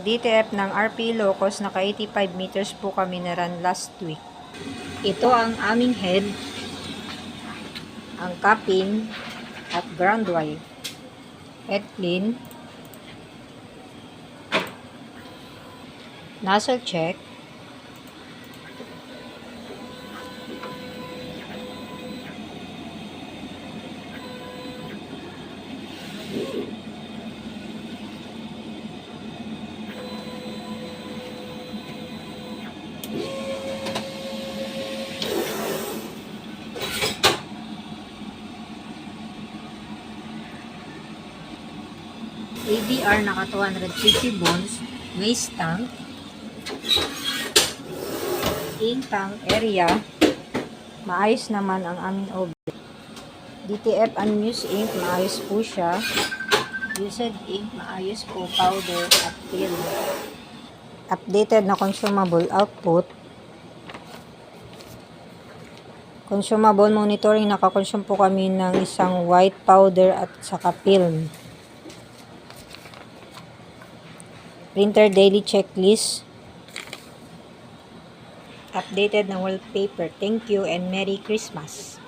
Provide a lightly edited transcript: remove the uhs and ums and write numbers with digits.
DTF ng RP Locos, naka 85 meters po kami na run last week. Ito ang aming head, ang capping at ground wire, head clean, nozzle check, ABR naka 250 volts, waste tank, ink tank area, maayos naman ang aming oven. DTF unused ink, maayos po siya. Used ink, maayos po, powder at film. Updated na consumable output. Consumable monitoring, nakakonsume po kami ng isang white powder at saka film. Printer daily checklist. Updated na wallpaper. Thank you and Merry Christmas.